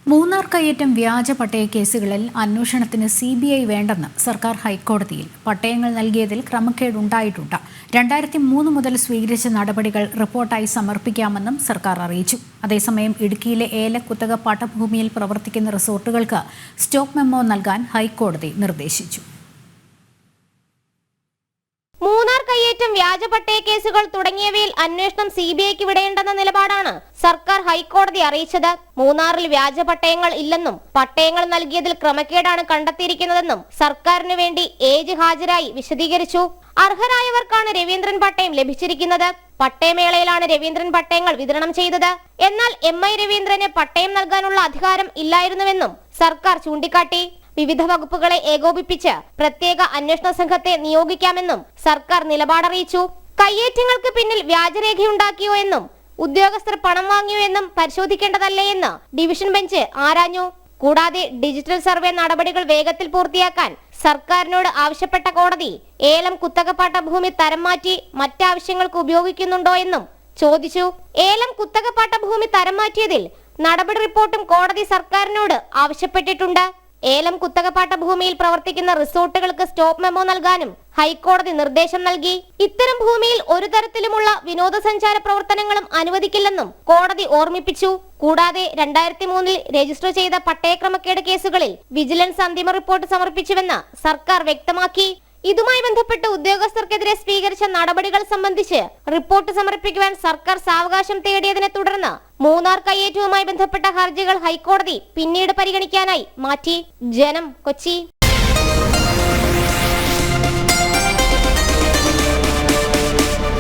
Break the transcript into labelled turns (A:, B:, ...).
A: മൂന്നാർ കയ്യേറ്റം വ്യാജ പട്ടയ കേസുകളിൽ അന്വേഷണത്തിന് CBI വേണ്ടെന്ന് സർക്കാർ ഹൈക്കോടതിയിൽ. പട്ടയങ്ങൾ നൽകിയതിൽ ക്രമക്കേടുണ്ടായിട്ടുണ്ട്. 2003 മുതൽ സ്വീകരിച്ച നടപടികൾ റിപ്പോർട്ടായി സമർപ്പിക്കാമെന്നും സർക്കാർ അറിയിച്ചു. അതേസമയം ഇടുക്കിയിലെ ഏലക്കുത്തക പാട്ടഭൂമിയിൽ പ്രവർത്തിക്കുന്ന റിസോർട്ടുകൾക്ക് സ്റ്റോപ്പ് മെമ്മോ നൽകാൻ ഹൈക്കോടതി നിർദ്ദേശിച്ചു.
B: മൂന്നാർ കയ്യേറ്റം വ്യാജ പട്ടയ കേസുകൾ തുടങ്ങിയവയിൽ അന്വേഷണം CBIക്ക് വിടേണ്ടെന്ന നിലപാടാണ് സർക്കാർ ഹൈക്കോടതി അറിയിച്ചത്. മൂന്നാറിൽ വ്യാജ പട്ടയങ്ങൾ ഇല്ലെന്നും പട്ടയങ്ങൾ നൽകിയതിൽ ക്രമക്കേടാണ് കണ്ടെത്തിയിരിക്കുന്നതെന്നും സർക്കാരിനു വേണ്ടി ഏജ് ഹാജരായി വിശദീകരിച്ചു. അർഹരായവർക്കാണ് രവീന്ദ്രൻ പട്ടയം ലഭിച്ചിരിക്കുന്നത്. പട്ടയമേളയിലാണ് രവീന്ദ്രൻ പട്ടയങ്ങൾ വിതരണം ചെയ്തത്. എന്നാൽ MI രവീന്ദ്രന് പട്ടയം നൽകാനുള്ള അധികാരം ഇല്ലായിരുന്നുവെന്നും സർക്കാർ ചൂണ്ടിക്കാട്ടി. വിവിധ വകുപ്പുകളെ ഏകോപിപ്പിച്ച് പ്രത്യേക അന്വേഷണ സംഘത്തെ നിയോഗിക്കാമെന്നും സർക്കാർ നിലപാടറിയിച്ചു. കയ്യേറ്റങ്ങൾക്ക് പിന്നിൽ വ്യാജരേഖയുണ്ടാക്കിയോ എന്നും ഉദ്യോഗസ്ഥർ പണം വാങ്ങിയോ എന്നും പരിശോധിക്കേണ്ടതല്ലേ എന്ന് ഡിവിഷൻ ബെഞ്ച് ആരാഞ്ഞു. കൂടാതെ ഡിജിറ്റൽ സർവേ നടപടികൾ വേഗത്തിൽ പൂർത്തിയാക്കാൻ സർക്കാരിനോട് ആവശ്യപ്പെട്ട കോടതി ഏലം കുത്തകപ്പാട്ട ഭൂമി തരം മാറ്റി മറ്റാവശ്യങ്ങൾക്ക് ഉപയോഗിക്കുന്നുണ്ടോ എന്നും ചോദിച്ചു. ഏലം കുത്തകപ്പാട്ട ഭൂമി തരം മാറ്റിയതിൽ നടപടി റിപ്പോർട്ടും കോടതി സർക്കാരിനോട് ആവശ്യപ്പെട്ടിട്ടുണ്ട്. ഏലം കുത്തകപ്പാട്ട ഭൂമിയിൽ പ്രവർത്തിക്കുന്ന റിസോർട്ടുകൾക്ക് സ്റ്റോപ്പ് മെമ്മോ നൽകാനും ഹൈക്കോടതി നിർദ്ദേശം നൽകി. ഇത്തരം ഭൂമിയിൽ ഒരു തരത്തിലുമുള്ള വിനോദസഞ്ചാര പ്രവർത്തനങ്ങളും അനുവദിക്കില്ലെന്നും കോടതി ഓർമ്മിപ്പിച്ചു. കൂടാതെ 2003 രജിസ്റ്റർ ചെയ്ത പട്ടയക്രമക്കേട് കേസുകളിൽ വിജിലൻസ് അന്തിമ റിപ്പോർട്ട് സമർപ്പിച്ചുവെന്ന് സർക്കാർ വ്യക്തമാക്കി. ഇതുമായി ബന്ധപ്പെട്ട് ഉദ്യോഗസ്ഥർക്കെതിരെ സ്വീകരിച്ച നടപടികൾ സംബന്ധിച്ച് റിപ്പോർട്ട് സമർപ്പിക്കുവാൻ സർക്കാർ സാവകാശം തേടിയതിനെ തുടർന്ന് മൂന്നാർ കയ്യേറ്റവുമായി ബന്ധപ്പെട്ട ഹർജികൾ ഹൈക്കോടതി പിന്നീട് പരിഗണിക്കാനായി മാറ്റി. ജനം, കൊച്ചി.